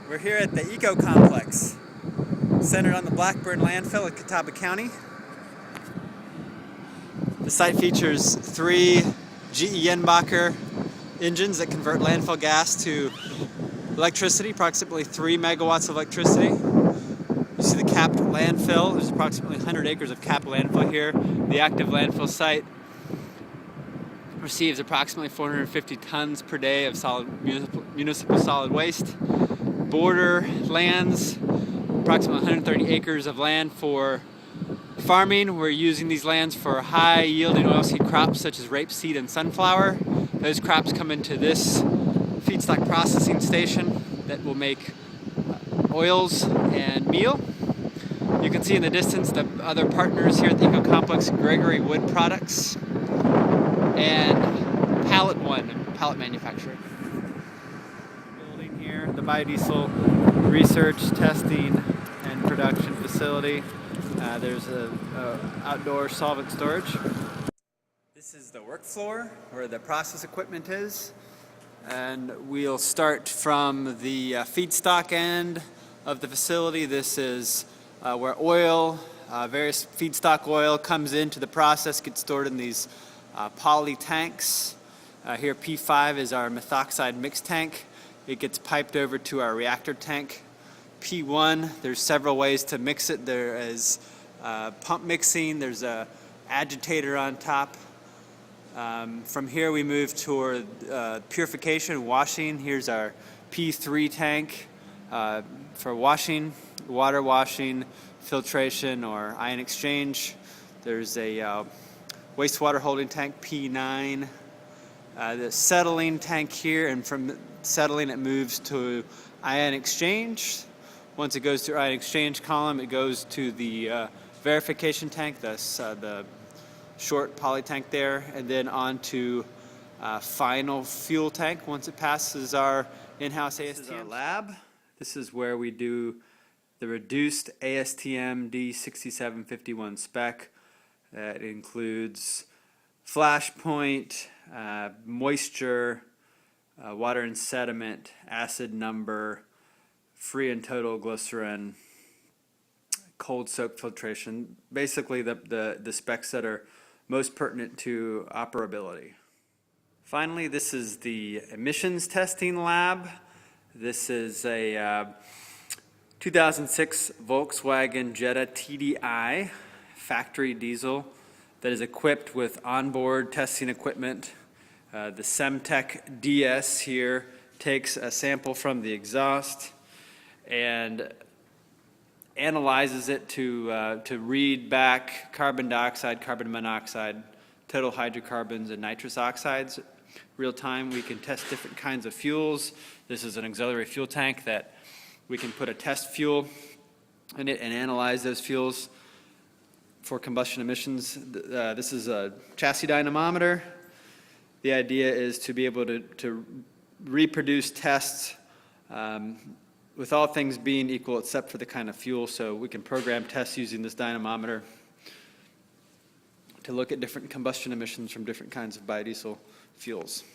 We're here at the EcoComplex, centered on the Blackburn landfill in Catawba County. The site features 3 GE Yenbacher engines that convert landfill gas to electricity, approximately 3 megawatts of electricity. You see the capped landfill. There's approximately 100 acres of capped landfill here. The active landfill site receives approximately 450 tons per day of solid municipal solid waste. Border lands, approximately 130 acres of land for farming. We're using these lands for high-yielding oilseed crops such as rapeseed and sunflower. Those crops come into this feedstock processing station that will make oils and meal. You can see in the distance the other partners here at the EcoComplex, Gregory Wood Products and Pallet One, pallet manufacturer. Building here, the biodiesel research, testing, and production facility. There's a outdoor solvent storage. This is the work floor where the process equipment is, and we'll start from the feedstock end of the facility. This is where oil, various feedstock oil comes into the process, gets stored in these poly tanks. Here P5 is our methoxide mix tank. It gets piped over to our reactor tank. P1, there's several ways to mix it. There is pump mixing, there's a agitator on top. From here we move toward purification, washing. Here's our P3 tank for washing, water washing, filtration, or ion exchange. There's a wastewater holding tank, P9. The settling tank here, and from settling it moves to ion exchange. Once it goes through ion exchange column, it goes to the verification tank, the short poly tank there, and then on to final fuel tank once it passes our in-house ASTM. This is our lab. This is where we do the reduced ASTM D6751 spec. It includes flash point, moisture, water and sediment, acid number, free and total glycerin, cold soak filtration, basically the specs that are most pertinent to operability. Finally, this is the emissions testing lab. This is a 2006 Volkswagen Jetta TDI factory diesel that is equipped with onboard testing equipment. The Semtech DS here takes a sample from the exhaust and analyzes it to read back carbon dioxide, carbon monoxide, total hydrocarbons, and nitrous oxides. Real time, we can test different kinds of fuels. This is an auxiliary fuel tank that we can put a test fuel in it and analyze those fuels for combustion emissions. This is a chassis dynamometer. The idea is to be able to reproduce tests with all things being equal except for the kind of fuel, so we can program tests using this dynamometer to look at different combustion emissions from different kinds of biodiesel fuels.